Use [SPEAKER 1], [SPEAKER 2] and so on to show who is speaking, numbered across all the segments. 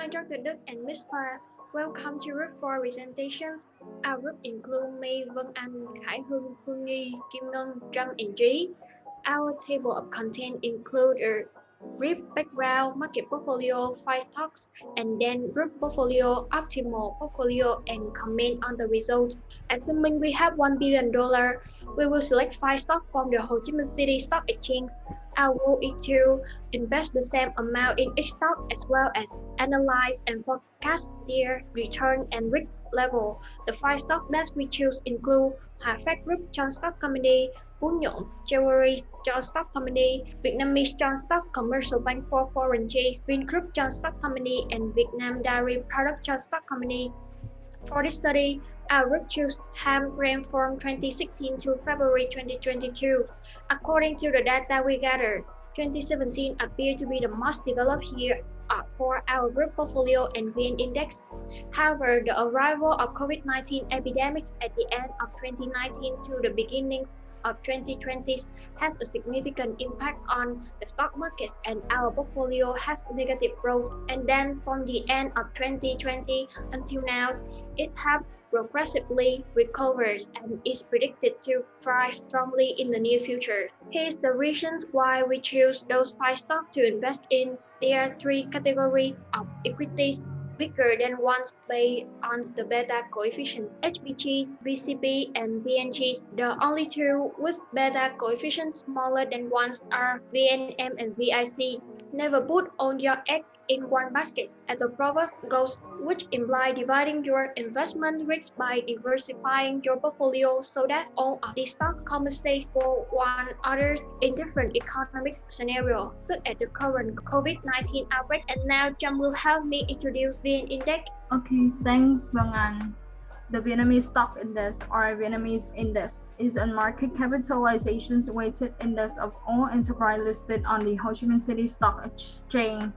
[SPEAKER 1] Hi Dr. Đức and Miss Hoa. Welcome to Group 4 presentations. Our group include May, Vân Anh, Khải Hưng, Phương Nghi, Kim Ngân, Trâm, and Trí. Our table of content include a brief background, market portfolio, 5 stocks, and then group portfolio, optimal portfolio, and comment on the results. Assuming we have $1 billion, we will select 5 stocks from the Ho Chi Minh City Stock Exchange. Our goal is to invest the same amount in each stock as well as analyze and forecast their return and risk level. The 5 stocks that we choose include Hòa Phát Group Chọn Stock Company, Phú Nhuận Jewelry Chọn Stock Company, Vietnamese Chọn Stock Commercial Bank for Foreign Trade, Vingroup Chọn Stock Company, and Vietnam Dairy Product Chọn Stock Company. For this study, our group chose time frame from 2016 to February 2022. According to the data we gathered, 2017 appeared to be the most developed year for our group portfolio and VN Index. However, the arrival of COVID-19 epidemics at the end of 2019 to the beginnings of 2020 has a significant impact on the stock markets, and our portfolio has negative growth. And then from the end of 2020 until now, it has progressively recovered and is predicted to thrive strongly in the near future. Here's the reasons why we choose those 5 stocks to invest in. There are 3 categories of equities bigger than ones based on the beta coefficients: HPGs, VCP, and VNGs. The only 2 with beta coefficients smaller than ones are VNM and VIC. Never put all your eggs in one basket, as the proverb goes, which implies dividing your investment risk by diversifying your portfolio so that all of these stocks compensate for one another in different economic scenarios, such as the current COVID-19 outbreak. And now Trâm will help me introduce VN Index.
[SPEAKER 2] Okay, thanks, Vân Anh. The Vietnamese Stock Index, or Vietnamese Index, is a market capitalization weighted index of all enterprises listed on the Ho Chi Minh City Stock Exchange.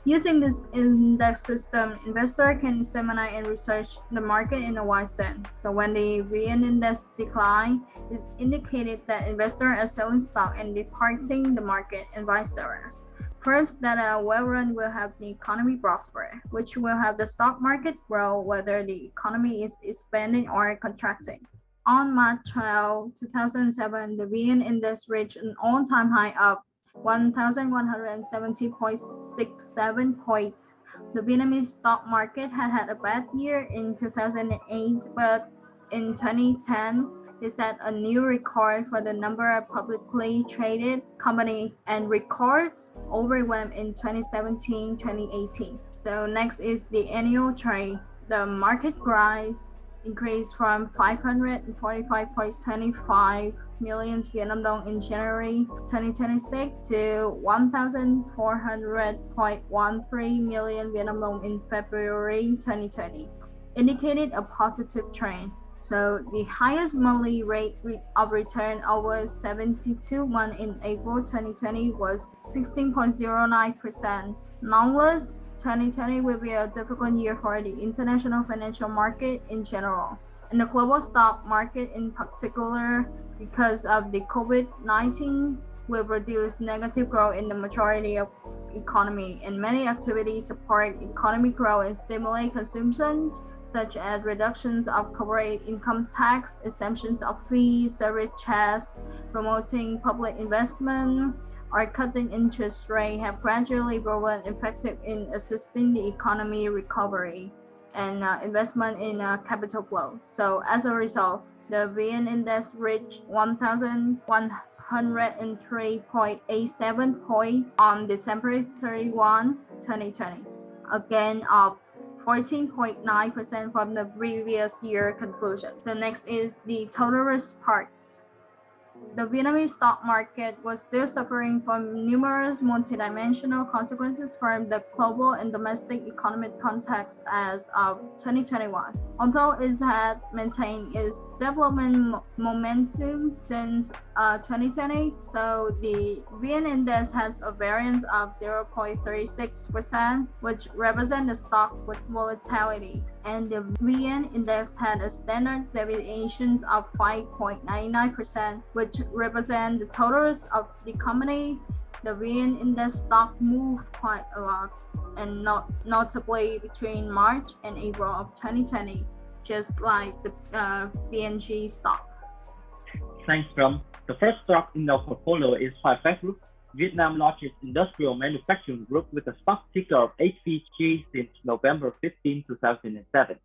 [SPEAKER 2] Using this index system, investors can examine and research the market in a wide sense. So when the VN Index decline, it indicated that investors are selling stock and departing the market, and vice versa. Firms that are well-run will have the economy prosper, which will have the stock market grow whether the economy is expanding or contracting. On March 12, 2007, the VN Index reached an all-time high of 1,170.67 points. The Vietnamese stock market had a bad year in 2008, but in 2010, it set a new record for the number of publicly traded companies, and records overwhelmed in 2017-2018. So next is the annual trade. The market price increased from 545.25 million Vietnam dong in January 2026 to 1,400.13 million Vietnam dong in February 2020, indicated a positive trend. So the highest monthly rate of return over 72 months in April 2020 was 16.09%. Nonetheless, 2020 will be a difficult year for the international financial market in general, and the global stock market in particular, because of the COVID-19 will produce negative growth in the majority of economy, and many activities support economic growth and stimulate consumption, such as reductions of corporate income tax, exemptions of fees, service charges, promoting public investment, or cutting interest rate have gradually proven effective in assisting the economy recovery and investment in capital flow. So as a result, the VN Index reached 1,103.87 points on December 31, 2020, again up 14.9% from the previous year conclusion. So next is the total risk part. The Vietnamese stock market was still suffering from numerous multidimensional consequences from the global and domestic economic context as of 2021. Although it had maintained its development momentum since 2020. So the VN index has a variance of 0.36%, which represents the stock with volatility. And the VN index had a standard deviations of 5.99%, which represent the totals of the company. The VN index stock moved quite a lot, and notably between March and April of 2020, just like the Png stock.
[SPEAKER 3] Thanks, Trump. The first stock in our portfolio is Fairfax Group, Vietnam's largest industrial manufacturing group with a stock ticker of HPG since November 15, 2007.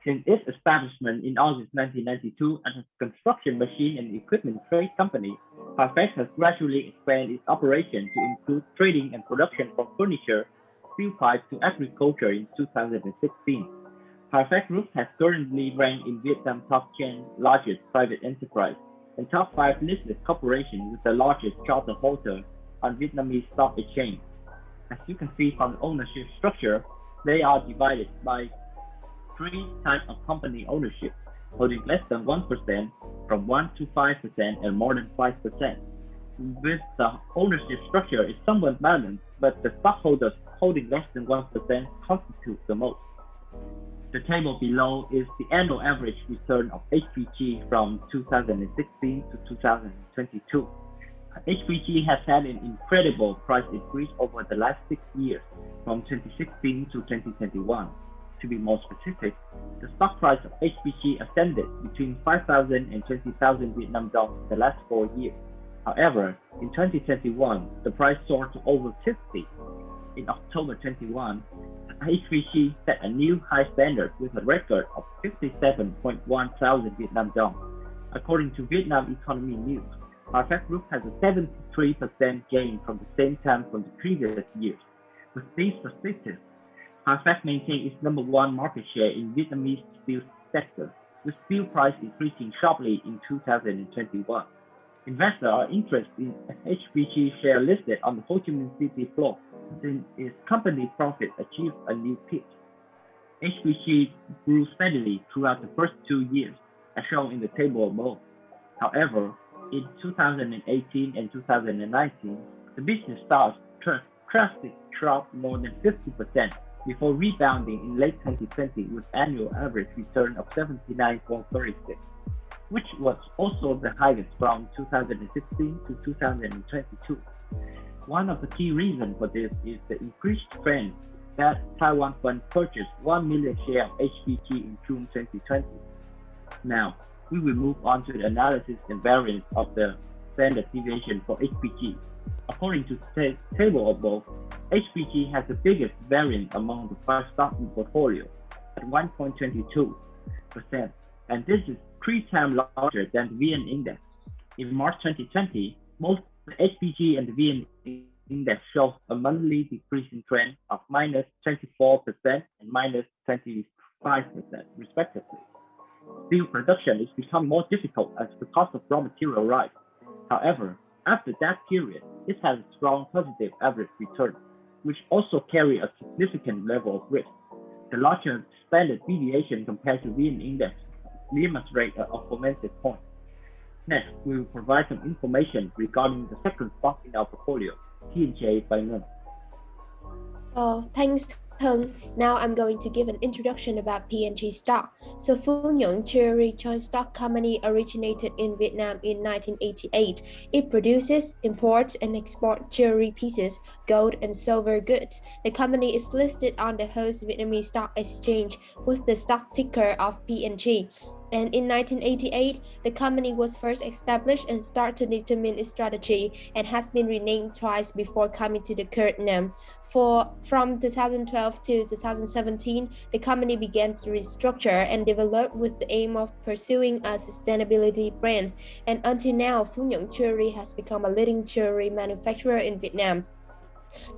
[SPEAKER 3] Since its establishment in August 1992 as a construction machine and equipment trade company, Fairfax has gradually expanded its operation to include trading and production from furniture, steel pipes to agriculture in 2016. Fairfax Group has currently ranked in Vietnam's top 10 largest private enterprise and top 5 listed corporations with the largest charter holder on Vietnamese stock exchange. As you can see from the ownership structure, they are divided by 3 types of company ownership, holding less than 1%, from 1 to 5%, and more than 5%. With the ownership structure is somewhat balanced, but the stockholders holding less than 1% constitute the most. The table below is the annual average return of HPG from 2016 to 2022. HPG has had an incredible price increase over the last 6 years, from 2016 to 2021. To be more specific, the stock price of HPG ascended between 5,000 and 20,000 Vietnam dong in the last 4 years. However, in 2021, the price soared to over 50. In October 21, HPG set a new high standard with a record of 57.1 thousand Vietnam dong. According to Vietnam Economy News, Fairfax Group has a 73% gain from the same time from the previous years. With these perspectives, Fairfax maintains its number 1 market share in Vietnamese steel sector, with steel price increasing sharply in 2021. Investors are interested in HPG share listed on the Ho Chi Minh City floor since its company profit achieved a new peak. HPG grew steadily throughout the first 2 years, as shown in the table above. However, in 2018 and 2019, the business started drastic drop more than 50% before rebounding in late 2020 with annual average return of 79.36, which was also the highest from 2016 to 2022. One of the key reasons for this is the increased trend that Taiwan Fund purchased 1 million shares of HPG in June 2020. Now, we will move on to the analysis and variance of the standard deviation for HPG. According to the table above, HPG has the biggest variance among the 5 stocks in the portfolio at 1.22%, and this is 3 times larger than the VN index. In March 2020, both the HPG and the VN index show a monthly decreasing trend of minus 24% and minus 25%, respectively. Steel production is becoming more difficult as the cost of raw material rise. However, after that period, it has a strong positive average return, which also carry a significant level of risk. The larger standard deviation compared to VN index demonstrate an aforementioned point. Next, we will provide some information regarding the second stock in our portfolio, T&J by Ngân.
[SPEAKER 4] Thanks, Hưng. Now I'm going to give an introduction about Png Stock. So Phu Nhuận Jewelry Joint Stock Company originated in Vietnam in 1988. It produces, imports, and exports jewelry pieces, gold and silver goods. The company is listed on the Host Vietnamese Stock Exchange with the stock ticker of Png. And in 1988, the company was first established and started to determine its strategy and has been renamed twice before coming to the current name. From 2012 to 2017, the company began to restructure and develop with the aim of pursuing a sustainability brand. And until now, Phu Nhuận Jewelry has become a leading jewelry manufacturer in Vietnam.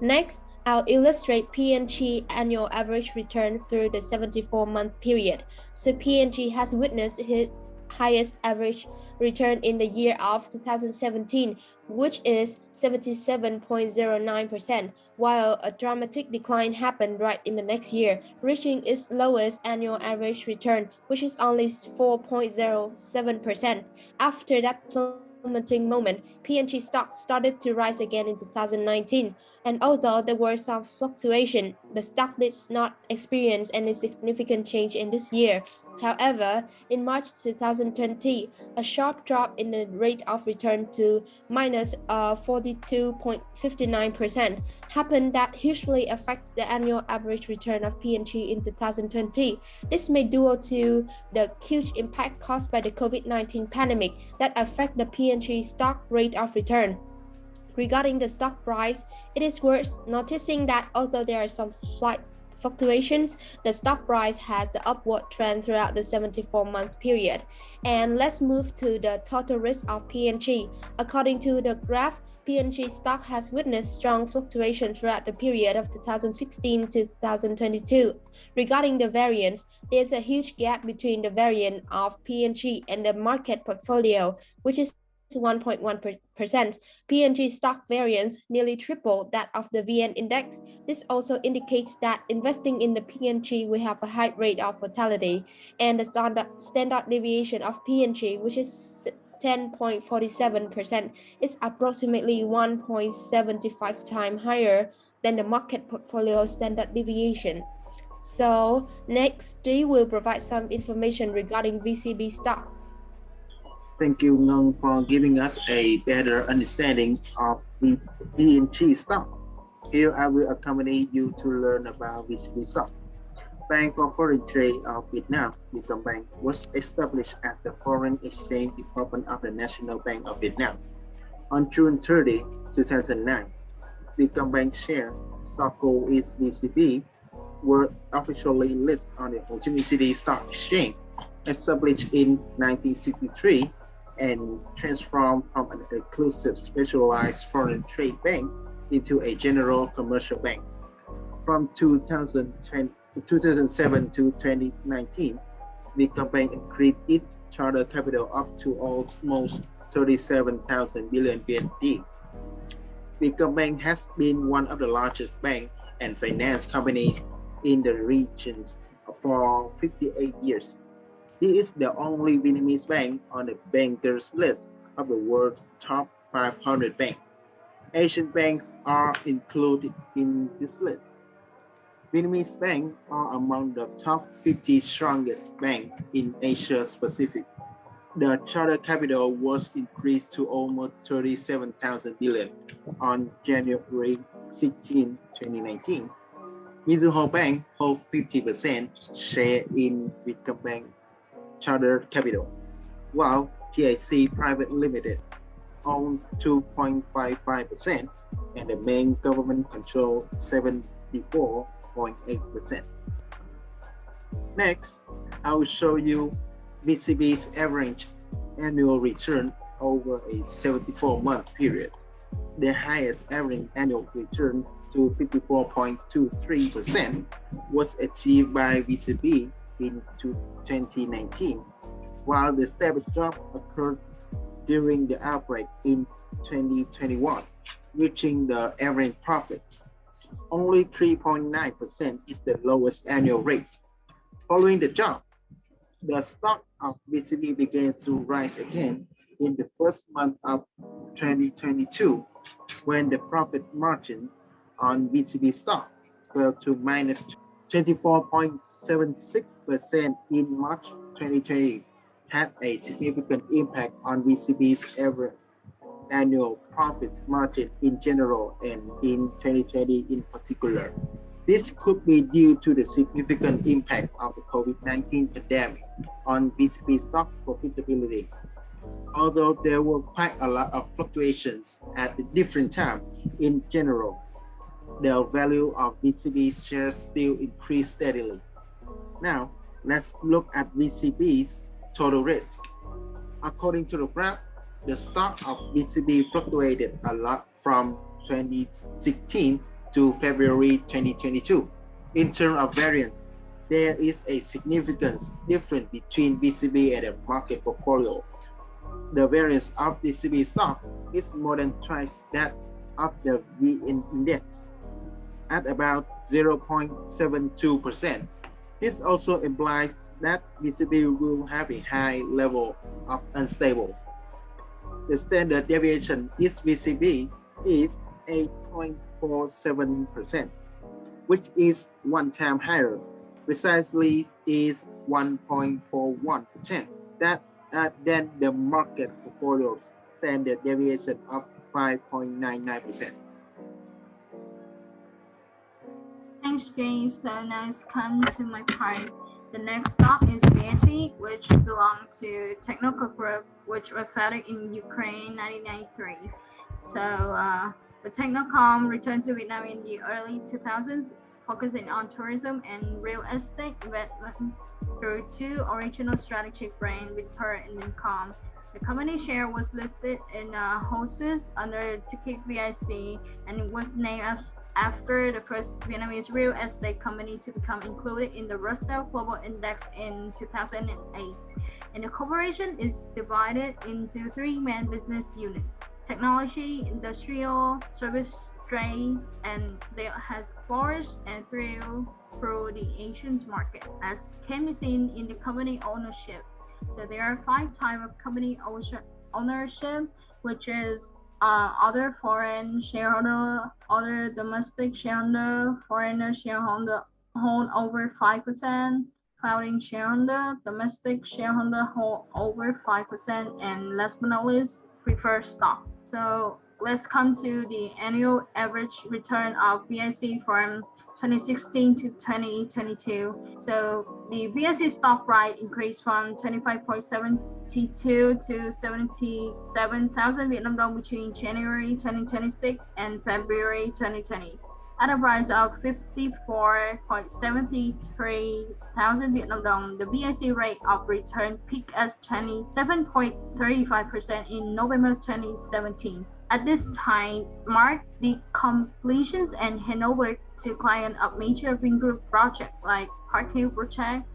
[SPEAKER 4] Next, I'll illustrate Png annual average return through the 74-month period. So Png has witnessed its highest average return in the year of 2017, which is 77.09%, while a dramatic decline happened right in the next year, reaching its lowest annual average return, which is only 4.07%. After that plunge plummeting moment, P&G stock started to rise again in 2019. And although there were some fluctuation, the stock did not experience any significant change in this year. However, in March 2020, a sharp drop in the rate of return to minus 42.59% happened that hugely affects the annual average return of P&G in 2020. This may due to the huge impact caused by the COVID-19 pandemic that affect the P&G stock rate of return. Regarding the stock price, it is worth noticing that although there are some slight fluctuations, the stock price has the upward trend throughout the 74-month period. And let's move to the total risk of P&G. According to the graph, P&G stock has witnessed strong fluctuation throughout the period of 2016 to 2022. Regarding the variance, there's a huge gap between the variance of P&G and the market portfolio, which is 1.1%. P&G stock variance nearly tripled that of the VN index. This also indicates that investing in the P&G will have a high rate of volatility, and the standard deviation of P&G, which is 10.47%, is approximately 1.75 times higher than the market portfolio standard deviation. So next, Trí will provide some information regarding VCB stock.
[SPEAKER 5] Thank you, Ngân, for giving us a better understanding of the P&G stock. Here I will accompany you to learn about VCB stock. Bank for Foreign Trade of Vietnam, Vietcombank, was established as the Foreign Exchange Department of the National Bank of Vietnam. On June 30, 2009, Vietcombank share stock code is VCB, were officially listed on the Ho Chi Minh City Stock Exchange, established in 1963, and transformed from an exclusive specialized foreign trade bank into a general commercial bank. From 2007 to 2019, Vietcombank increased its charter capital up to almost 37,000 billion VND. Vietcombank has been one of the largest bank and finance companies in the region for 58 years. It is the only Vietnamese bank on the bankers list of the world's top 500 banks. Asian banks are included in this list. Vietnamese banks are among the top 50 strongest banks in Asia Pacific. The charter capital was increased to almost 37,000 billion on January 16, 2019. Mizuho Bank holds 50% share in Vietcombank charter capital, while GIC Private Limited owns 2.55% and the main government controls 74.8%. Next, I will show you VCB's average annual return over a 74-month period. The highest average annual return to 54.23% was achieved by VCB in 2019, while the stable drop occurred during the outbreak in 2021, reaching the average profit. Only 3.9% is the lowest annual rate. Following the drop, the stock of VCB began to rise again in the first month of 2022, when the profit margin on VCB stock fell to minus 24.76% in March 2020, had a significant impact on VCB's average annual profit margin in general and in 2020 in particular. This could be due to the significant impact of the COVID-19 pandemic on VCB stock profitability. Although there were quite a lot of fluctuations at different times, in general, the value of VCB shares still increased steadily. Now, let's look at VCB's total risk. According to the graph, the stock of VCB fluctuated a lot from 2016 to February 2022. In terms of variance, there is a significant difference between VCB and the market portfolio. The variance of VCB stock is more than twice that of the VN index, at about 0.72%. This also implies that VCB will have a high level of unstable. The standard deviation is VCB is 8.47%, which is 1 time higher. Precisely is 1.41%. Than the market portfolio's standard deviation of 5.99%.
[SPEAKER 2] Thanks, Jay. So now it's come to my part. The next stock is BSE, which belonged to Technical Group, which was founded in Ukraine in 1993. So the Technocom returned to Vietnam in the early 2000s, focusing on tourism and real estate investment through two original strategic brands with per income. The company share was listed in HOSES under ticker VIC, and it was named after the first Vietnamese real estate company to become included in the Russell Global Index in 2008. And the corporation is divided into three main business units: technology, industrial, service trade, and there has forest and through the Asian market, as can be seen in the company ownership. So there are 5 types of company ownership, which is other foreign shareholder, other domestic shareholder, foreigner shareholder hold over 5%, founding shareholder, domestic shareholder hold over 5%, and last but not least, preferred stock. So let's come to the annual average return of VIC from 2016 to 2022. So the VIC stock price increased from 25.72 to 77,000 Vietnam dong between January 2026 and February 2020. At a price of 54.73 thousand Vietnam dong, the VIC rate of return peaked at 27.35% in November 2017. At this time, marked the completions and handover to client of major Vingroup projects like Park Hill Project,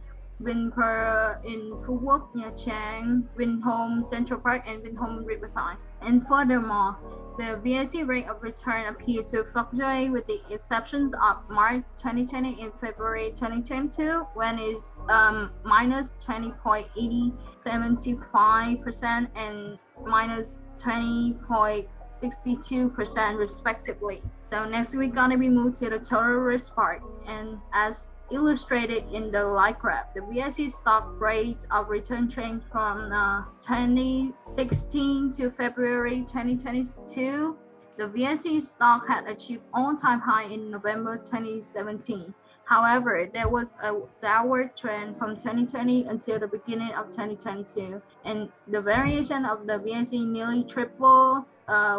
[SPEAKER 2] Vinpearl in Phu Quoc, Nha Trang, Vinhome Central Park, and Vinhome Riverside. And furthermore, the VIC rate of return appeared to fluctuate with the exceptions of March 2020 and February 2022, when it's minus 20.75% and minus 20.62% respectively. So next we're gonna be moved to the total risk part, and as illustrated in the light graph, the VIC stock rate of return changed from 2016 to February 2022. The VIC stock had achieved all-time high in November 2017. However, there was a downward trend from 2020 until the beginning of 2022, and the variation of the VIC nearly tripled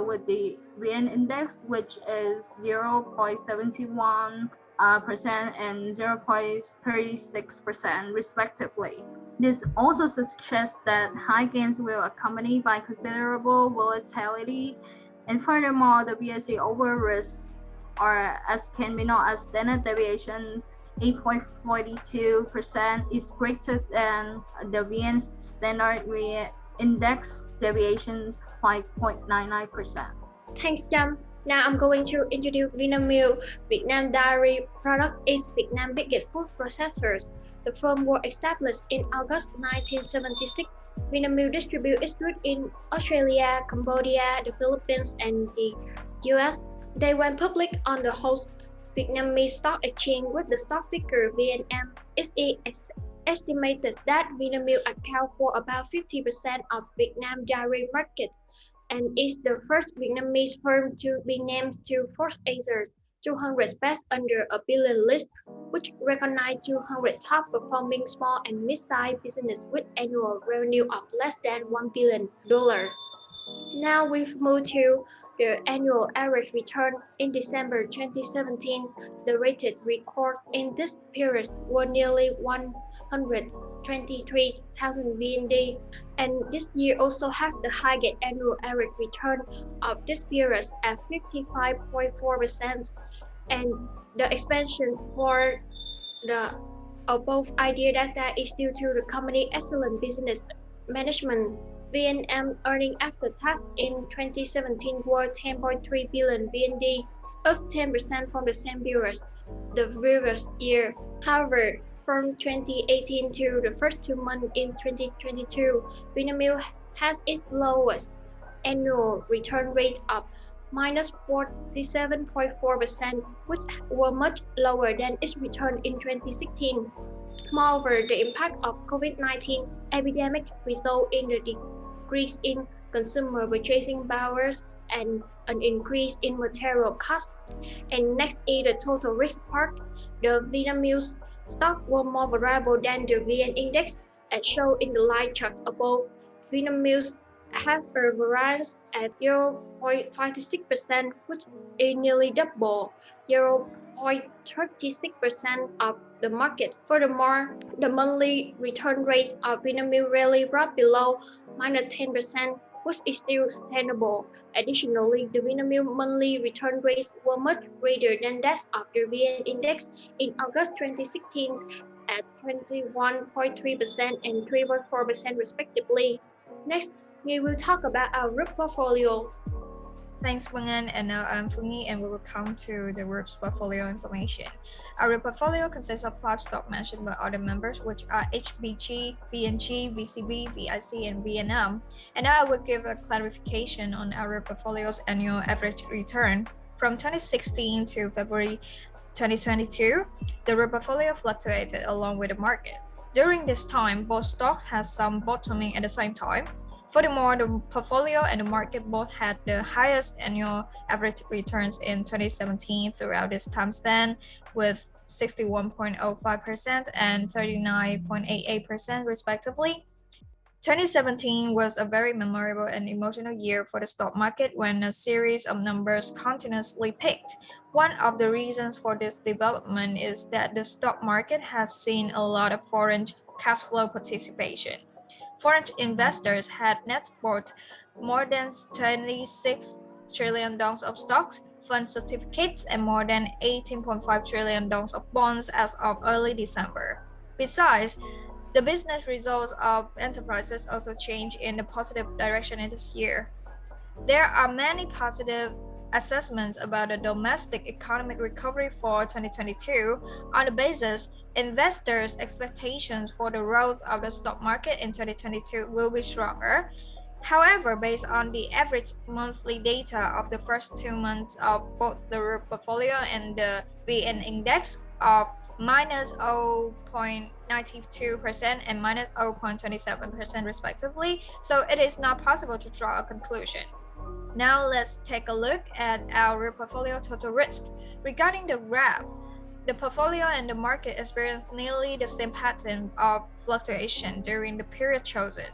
[SPEAKER 2] with the VN index, which is 0.71% and 0.36% respectively. This also suggests that high gains will accompany by considerable volatility, and furthermore, the VIC over risk, or as can be known as standard deviations, 8.42% is greater than the VN standard index deviations 5.99%.
[SPEAKER 1] Thanks, Jam. Now I'm going to introduce Vinamilk. Vietnam Dairy Product is Vietnam's biggest food processor. The firm was established in August 1976. Vinamilk distributes its goods in Australia, Cambodia, the Philippines, and the US. They went public on the whole Vietnamese stock exchange with the stock ticker VNM. It's estimated that Vinamilk accounts for about 50% of Vietnam dairy market, and is the first Vietnamese firm to be named to Forbes Asia's 200 Best Under a Billion list, which recognized 200 top-performing small and mid-sized businesses with annual revenue of less than $1 billion. Now we've moved to the annual average return. In December 2017, the rated record in this period were nearly 123,000 VND, and this year also has the highest annual average return of this period at 55.4%, and the expansion for the above idea data is due to the company's excellent business management. VNM earnings after tax in 2017 were 10.3 billion VND, up 10% from the same period the previous year. However, from 2018 to the first 2 months in 2022, Vinamilk has its lowest annual return rate of minus 47.4%, which were much lower than its return in 2016. Moreover, the impact of COVID-19 epidemic resulted in a decrease in consumer purchasing powers and an increase in material costs. And next is the total risk part. The Vietnamese stock were more variable than the VN index, as shown in the line chart above. Vietnamese has a variance at 0.56%, which is nearly double 0.36% of the market. Furthermore, the monthly return rate of Vietnamese rarely dropped below minus 10%, which is still sustainable. Additionally, the Vietnamese monthly return rates were much greater than that of the VN index in August 2016 at 21.3% and 3.4% respectively. Next, we will talk about our group portfolio.
[SPEAKER 6] Thanks, Png, and now I'm Png, and we will come to the group's portfolio information. Our portfolio consists of 5 stocks mentioned by other members, which are Hpg, Png, VCB, VIC, and VNM. And now I will give a clarification on our portfolio's annual average return. From 2016 to February 2022, the group portfolio fluctuated along with the market. During this time, both stocks had some bottoming at the same time. Furthermore, the portfolio and the market both had the highest annual average returns in 2017 throughout this time span, with 61.05% and 39.88% respectively. 2017 was a very memorable and emotional year for the stock market when a series of numbers continuously peaked. One of the reasons for this development is that the stock market has seen a lot of foreign cash flow participation. Foreign investors had net bought more than $26 trillion of stocks, fund certificates, and more than $18.5 trillion of bonds as of early December. Besides, the business results of enterprises also changed in a positive direction in this year. There are many positive assessments about the domestic economic recovery for 2022. On the basis, investors' expectations for the growth of the stock market in 2022 will be stronger. However, based on the average monthly data of the first 2 months of both the group portfolio and the VN index of minus 0.92% and minus 0.27% respectively, so it is not possible to draw a conclusion. Now let's take a look at our portfolio total risk. Regarding the graph, the portfolio and the market experienced nearly the same pattern of fluctuation during the period chosen.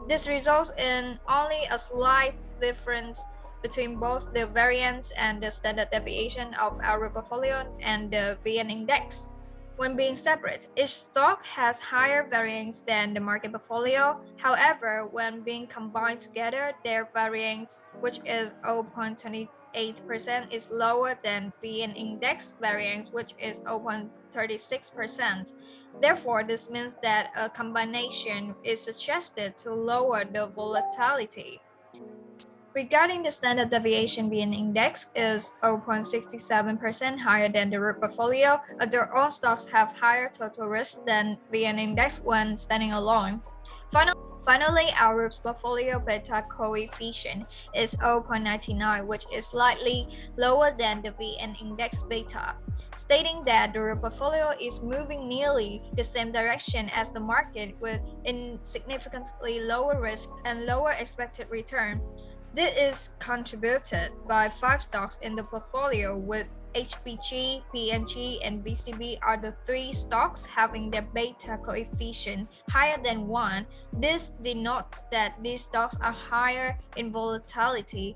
[SPEAKER 6] This results in only a slight difference between both the variance and the standard deviation of our portfolio and the VN index. When being separate, each stock has higher variance than the market portfolio. However, when being combined together, their variance, which is 0.28%, is lower than VN index variance, which is 0.36%. Therefore, this means that a combination is suggested to lower the volatility. Regarding the standard deviation, VN index is 0.67% higher than the group portfolio. Their own stocks have higher total risk than VN index when standing alone. Finally, our group's portfolio beta coefficient is 0.99, which is slightly lower than the VN index beta, stating that the group portfolio is moving nearly the same direction as the market with insignificantly lower risk and lower expected return. This is contributed by 5 stocks in the portfolio, with Hpg, Png, and VCB are the 3 stocks having their beta coefficient higher than 1. This denotes that these stocks are higher in volatility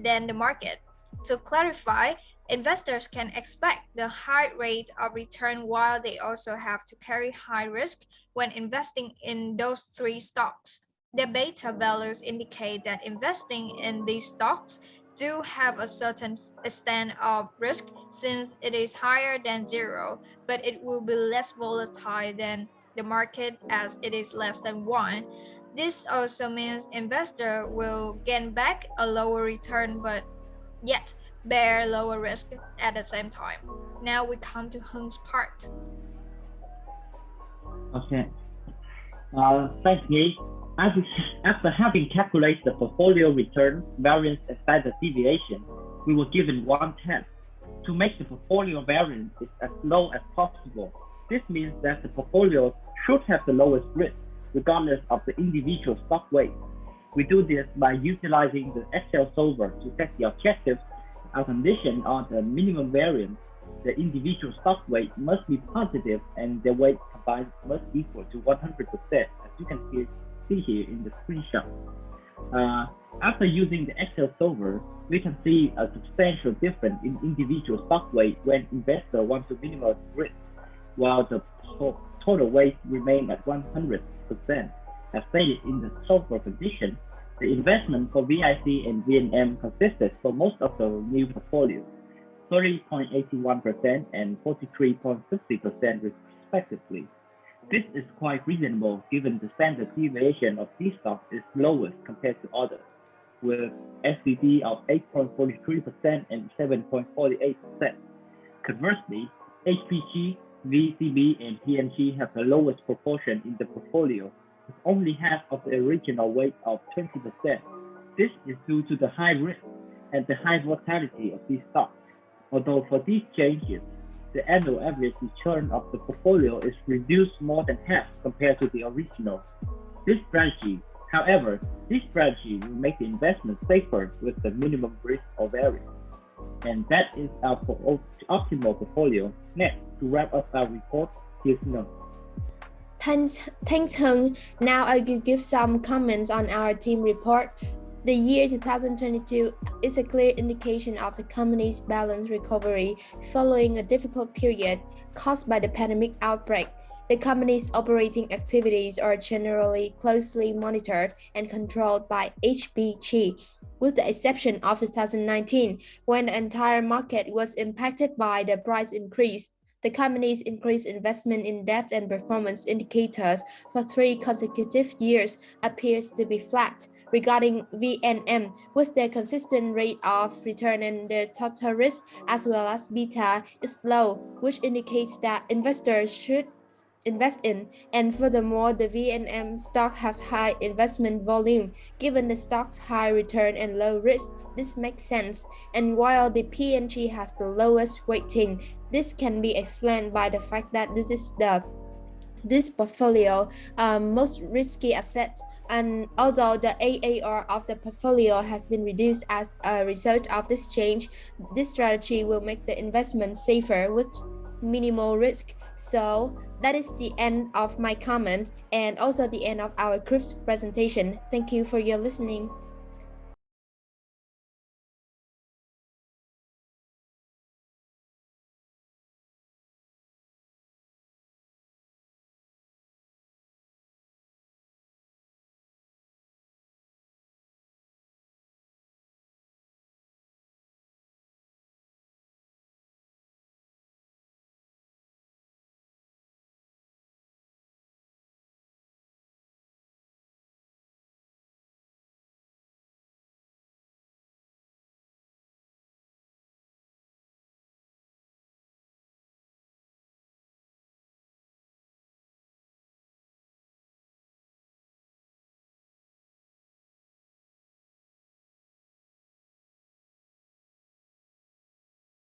[SPEAKER 6] than the market. To clarify, investors can expect the high rate of return while they also have to carry high risk when investing in those 3 stocks. The beta values indicate that investing in these stocks do have a certain extent of risk since it is higher than 0, but it will be less volatile than the market as it is less than 1. This also means investor will gain back a lower return but yet bear lower risk at the same time. Now we come to Hung's part.
[SPEAKER 3] Okay. Thanks, Nhi. After having calculated the portfolio return, variance, and standard deviation, we were given one task: to make the portfolio variance as low as possible. This means that the portfolio should have the lowest risk, regardless of the individual stock weight. We do this by utilizing the Excel solver to set the objectives. Our condition on the minimum variance: the individual stock weight must be positive and their weight combined must equal to 100%, as you can see here in the screenshot. After using the Excel solver, we can see a substantial difference in individual stock weight when investor wants to minimize risk, while the total weight remain at 100%. As stated in the solver condition, the investment for VIC and VNM consisted for most of the new portfolio, 30.81% and 43.50% respectively. This is quite reasonable given the standard deviation of these stocks is lowest compared to others, with SBB of 8.43% and 7.48%. Conversely, HPG, VCB, and PNG have the lowest proportion in the portfolio, with only half of the original weight of 20%. This is due to the high risk and the high volatility of these stocks. Although for these changes, the annual average return of the portfolio is reduced more than half compared to the original. However, this strategy will make the investment safer with the minimum risk or variance. And that is our optimal portfolio. Next, to wrap up our report, here's Nung.
[SPEAKER 4] Thanks, Hung. Now I will give some comments on our team report. The year 2022 is a clear indication of the company's balanced recovery following a difficult period caused by the pandemic outbreak. The company's operating activities are generally closely monitored and controlled by Hpg, with the exception of 2019, when the entire market was impacted by the price increase. The company's increased investment in debt and performance indicators for 3 consecutive years appears to be flat. Regarding VNM, with their consistent rate of return and their total risk as well as beta is low, which indicates that investors should invest in. And furthermore, the VNM stock has high investment volume. Given the stock's high return and low risk, this makes sense. And while the PNG has the lowest weighting, this can be explained by the fact that this portfolio most risky asset, and although the AAR of the portfolio has been reduced as a result of this change, this strategy will make the investment safer with minimal risk. So that is the end of my comment and also the end of our group's presentation. Thank you for your listening.